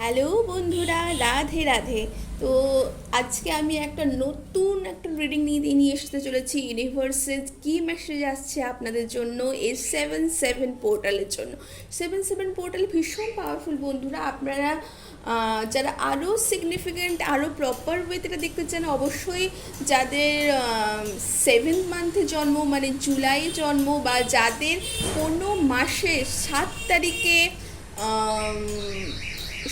Hello বন্ধুরা, রাধে রাধে। তো আজকে আমি নতুন একটা রিডিং নিয়ে আসতে চলেছি। ইউনিভার্সের কি মেসেজ আসছে আপনাদের জন্য এই 7-7 পোর্টালের জন্য। 7-7 পোর্টাল ভীষণ পাওয়ারফুল বন্ধুরা। আপনারা যারা আরও সিগনিফিক্যান্ট, আরও প্রপার ওয়েতে এটা দেখতে চান, অবশ্যই যাদের 7th মান্থে জন্ম, মানে জুলাই জন্ম, বা যাদের কোনো মাসে 7 তারিখে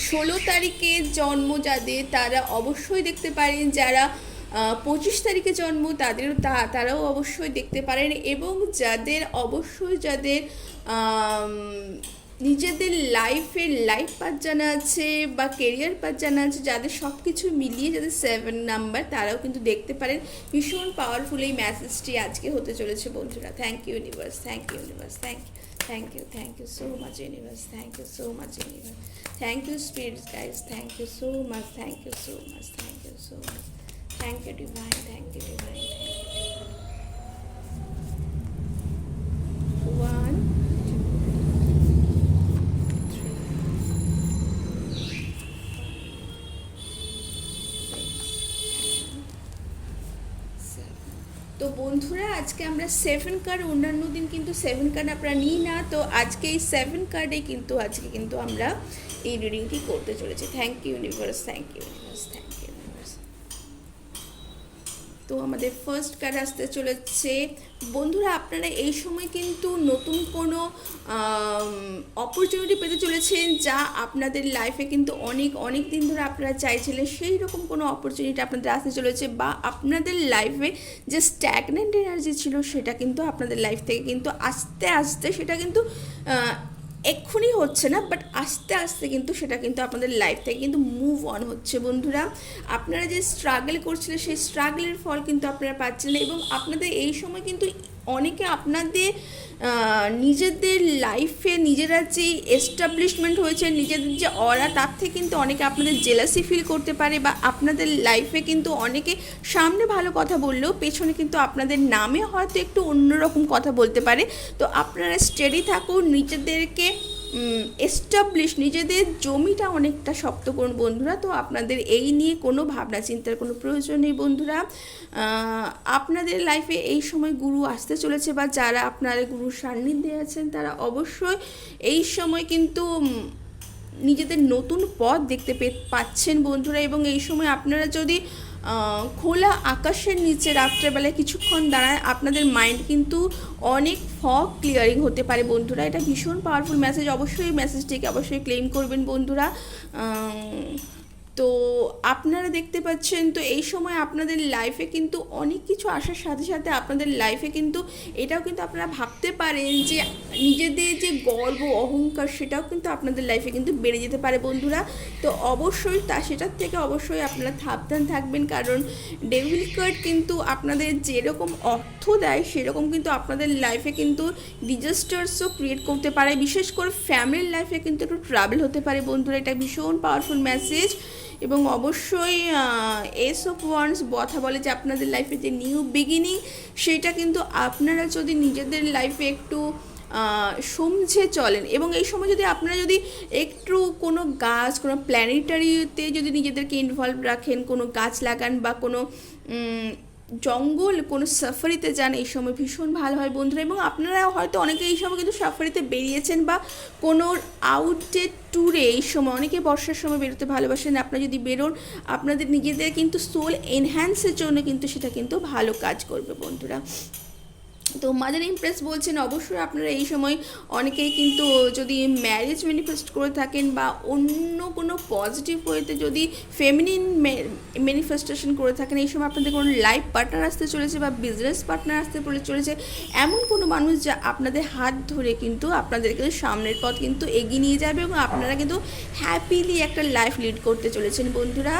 16 তারিখে জন্ম যাদের, তারা অবশ্যই দেখতে পারেন। যারা 25 তারিখে জন্ম তারাও অবশ্যই দেখতে পারেন। এবং যাদের আম, নিজেদের লাইফ পাথ জানা আছে বা কেরিয়ার পাথ জানা আছে, যাদের সব কিছু মিলিয়ে যাদের 7 নাম্বার, তারাও কিন্তু দেখতে পারেন। ভীষণ পাওয়ারফুল এই মেসেজটি আজকে হতে চলেছে বন্ধুরা। Thank you universe, thank you universe, thank you so much universe, thank you so much universe, thank you spirits guys, thank you so much, thank you so much, thank you so much, thank you divine, thank you divine. One, তো বন্ধুরা, আজকে আমরা 7 card, অন্যান্য দিন কিন্তু 7 card আপনারা নিই না, তো আজকে এই 7 কার্ডে কিন্তু আজকে কিন্তু আমরা এই রিডিংটি করতে চলেছি। Thank you universe, thank you universe, thank you universe. তো আমাদের ফার্স্ট কার্ড আসতে চলেছে বন্ধুরা। আপনারা এই সময় কিন্তু নতুন কোনো অপরচুনিটি পেতে চলেছেন, যা আপনাদের লাইফে কিন্তু অনেক অনেক দিন ধরে আপনারা চাইছিলেন। সেই রকম কোনো অপরচুনিটি আপনাদের আসতে চলেছে, বা আপনাদের লাইফে যে স্ট্যাগনেন্ট এনার্জি ছিল সেটা কিন্তু আপনাদের লাইফ থেকে কিন্তু আস্তে আস্তে সেটা কিন্তু এক্ষুনি হচ্ছে না, বাট আস্তে আস্তে কিন্তু সেটা কিন্তু আপনাদের লাইফ থেকে কিন্তু মুভ অন হচ্ছে বন্ধুরা। আপনারা যে স্ট্রাগল করছিলেন সেই স্ট্রাগলের ফল কিন্তু আপনারা পাচ্ছেন। এবং আপনাদের এই সময় কিন্তু অনেকে আপনাদের নিজেদের লাইফে নিজেরা যে এস্টাবলিশমেন্ট হয়েছে, নিজেদের যে অরা, তার থেকে কিন্তু অনেকে আপনাদের জেলাসি ফিল করতে পারে, বা আপনাদের লাইফে কিন্তু অনেকে সামনে ভালো কথা বললেও পেছনে কিন্তু আপনাদের নামে হয়তো একটু অন্যরকম কথা বলতে পারে। তো আপনারা স্টেডি থাকুন, নিজেদেরকে এস্টাবলিশ, নিজেদের জমিটা অনেকটা শক্ত করুন বন্ধুরা। তো আপনাদের এই নিয়ে কোনো ভাবনা চিন্তার কোনো প্রয়োজন নেই বন্ধুরা। আপনাদের লাইফে এই সময় গুরু আসতে চলেছে, বা যারা আপনারা গুরুর সান্নিধ্যে আছেন তারা অবশ্যই এই সময় কিন্তু নিজেদের নতুন পথ দেখতে পাচ্ছেন বন্ধুরা। এবং এই সময় আপনারা যদি খোলা আকাশের নিচে রাত্রেবেলায় কিছুক্ষণ দাঁড়ায়, আপনাদের মাইন্ড কিন্তু অনেক ফগ ক্লিয়ারিং হতে পারে বন্ধুরা। এটা ভীষণ পাওয়ারফুল মেসেজ। অবশ্যই এই মেসেজটিকে অবশ্যই ক্লেম করবেন বন্ধুরা। তো আপনারা দেখতে পাচ্ছেন, তো এই সময় আপনাদের লাইফে কিন্তু অনেক কিছু আসার সাথে সাথে আপনাদের লাইফে কিন্তু এটাও কিন্তু আপনারা ভাবতে পারেন যে নিজেদের যে গর্ব অহংকার সেটাও কিন্তু আপনাদের লাইফে কিন্তু বেড়ে যেতে পারে বন্ধুরা। তো অবশ্যই সেটার থেকে অবশ্যই আপনারা সাবধান থাকবেন, কারণ ডেভিল কার্ড কিন্তু আপনাদের যেরকম অর্থ দেয় সেরকম কিন্তু আপনাদের লাইফে কিন্তু ডিজাস্টার্সও ক্রিয়েট করতে পারে। বিশেষ করে ফ্যামিলির লাইফে কিন্তু একটু ট্রাভেল হতে পারে বন্ধুরা। এটা ভীষণ পাওয়ারফুল মেসেজ। এবং অবশ্যই এস অফ ওয়ান্স কথা বলে যে আপনাদের লাইফে যে নিউ বিগিনিং, সেটা কিন্তু আপনারা যদি নিজেদের লাইফে একটু সমঝে চলেন, এবং এই সময় যদি আপনারা যদি একটু কোনো গাছ, কোনো প্ল্যানেটারিতে যদি নিজেদেরকে ইনভলভ রাখেন, কোনো গাছ লাগান বা কোনো জঙ্গল, কোনো সাফারিতে যান, এই সময় ভীষণ ভালো হয় বন্ধুরা। এবং আপনারা হয়তো অনেকে এই সময় কিন্তু সাফারিতে বেরিয়েছেন, বা কোনো আউটডেট ট্যুরে এই সময়, অনেকে বর্ষার সময় বেরোতে ভালোবাসেন। আপনারা যদি বেরোন, আপনাদের নিজেদের কিন্তু সোল এনহ্যান্সের জন্য কিন্তু সেটা কিন্তু ভালো কাজ করবে বন্ধুরা। তো মাদার ইমপ্রেস বলছেন অবশ্যই আপনারা এই সময় অনেকেই কিন্তু যদি ম্যারেজ ম্যানিফেস্ট করে থাকেন, বা অন্য কোনো পজিটিভ ওয়েতে যদি ফেমিনিন ম্যানিফেস্টেশন করে থাকেন, এই সময় আপনাদের কোনো লাইফ পার্টনার আসতে চলেছে বা বিজনেস পার্টনার আসতে চলেছে, এমন কোনো মানুষ যা আপনাদের হাত ধরে কিন্তু আপনাদেরকে সামনের পথ কিন্তু এগিয়ে নিয়ে যাবে, এবং আপনারা কিন্তু হ্যাপিলি একটা লাইফ লিড করতে চলেছেন বন্ধুরা।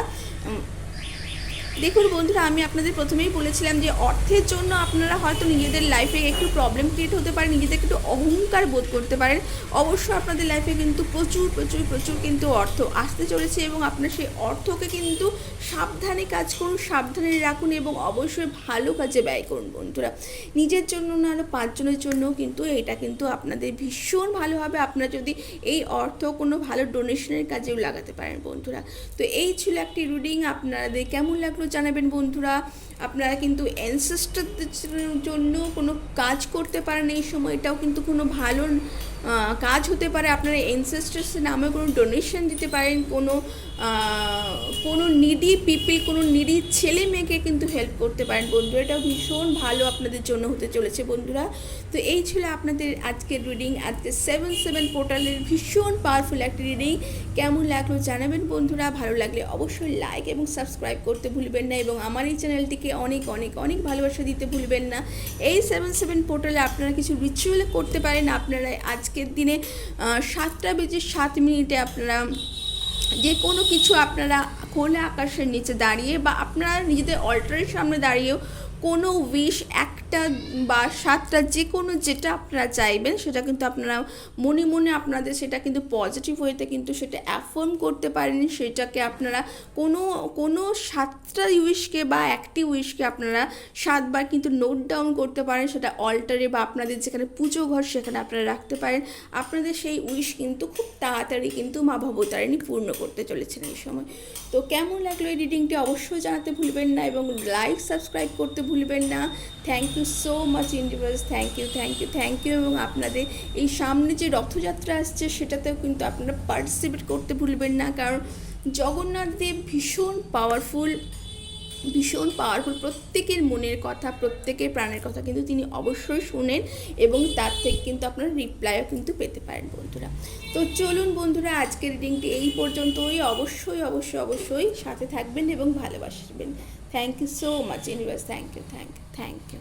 দেখুন বন্ধুরা, আমি আপনাদের প্রথমেই বলেছিলাম যে অর্থের জন্য আপনারা হয়তো নিজেদের লাইফে একটু প্রবলেম ক্রিয়েট হতে পারে, নিজেদেরকে একটু অহংকার বোধ করতে পারেন। অবশ্যই আপনাদের লাইফে কিন্তু প্রচুর প্রচুর প্রচুর কিন্তু অর্থ আসতে চলেছে এবং আপনার সেই অর্থকে কিন্তু সাবধানে কাজ করুন, সাবধানে রাখুন এবং অবশ্যই ভালো কাজে ব্যয় করুন বন্ধুরা। নিজের জন্য না, আরও 5 জনের জন্যও কিন্তু এটা কিন্তু আপনাদের ভীষণ ভালো হবে, আপনারা যদি এই অর্থ কোনো ভালো ডোনেশনের কাজেও লাগাতে পারেন বন্ধুরা। তো এই ছিল একটি রিডিং, আপনাদের কেমন লাগলো জানাবেন বন্ধুরা। আপনারা কিন্তু অ্যানসেস্টরদের জন্য কোনো কাজ করতে পারেন এই সময়, এটাও কিন্তু কোনো ভালো কাজ হতে পারে। আপনারা অ্যানসেস্টরসের নামে কোনো ডোনেশন দিতে পারেন, কোনো নিডি পিপল, কোনো নিডি ছেলে মেয়েকে কিন্তু হেল্প করতে পারেন বন্ধুরা। এটাও ভীষণ ভালো আপনাদের জন্য হতে চলেছে বন্ধুরা। তো এই ছিল আপনাদের আজকের রিডিং, আজকে 7/7 পোর্টালের ভীষণ পাওয়ারফুল একটা রিডিং। কেমন লাগলো জানাবেন বন্ধুরা। ভালো লাগলে অবশ্যই লাইক এবং সাবস্ক্রাইব করতে ভুলবেন না এবং আমার এই চ্যানেলটিকে অনেক অনেক অনেক ভালোবাসা দিতে ভুলবেন না। এই 7/7 পোর্টালে আপনারা কিছু রিচুয়াল করতে পারেন। আপনারা আজকের দিনে 7:07 আপনারা যে কোনো কিছু আপনারা খোলা আকাশের নিচে দাঁড়িয়ে বা আপনারা নিজেদের অল্টারের সামনে দাঁড়িয়েও কোনো উইশ, একটা বা 7টা, যে কোনো যেটা আপনারা চাইবেন সেটা কিন্তু আপনারা মনে মনে আপনাদের সেটা কিন্তু পজিটিভ ওয়েতে কিন্তু সেটা অ্যাফার্ম করতে পারেন। সেটাকে আপনারা কোনো 7টা উইশকে বা একটি উইশকে আপনারা 7বার কিন্তু নোট ডাউন করতে পারেন, সেটা অল্টারে বা আপনাদের যেখানে পুজো ঘর সেখানে আপনারা রাখতে পারেন। আপনাদের সেই উইশ কিন্তু খুব তাড়াতাড়ি কিন্তু মা ভবতারিণী পূর্ণ করতে চলেছেন এই সময়। তো কেমন লাগলো এই রিডিংটি অবশ্যই জানাতে ভুলবেন না এবং লাইক সাবস্ক্রাইব করতে ভুলবেন না। Thank you so much universe, thank you thank you thank you. এবং আপনাদের এই সামনে যে রথযাত্রা আসছে সেটাতেও কিন্তু আপনারা পার্টিসিপেট করতে ভুলবেন না, কারণ জগন্নাথ দেব ভীষণ পাওয়ারফুল, প্রত্যেকের মনের কথা, প্রত্যেকের প্রাণের কথা কিন্তু তিনি অবশ্যই শুনেন এবং তার থেকে কিন্তু আপনারা রিপ্লাইও কিন্তু পেতে পারেন বন্ধুরা। তো চলুন বন্ধুরা, আজকের রিডিংটি এই পর্যন্তই। অবশ্যই অবশ্যই অবশ্যই সাথে থাকবেন এবং ভালোবাসবেন। Thank you so much universe, thank you thank you thank you.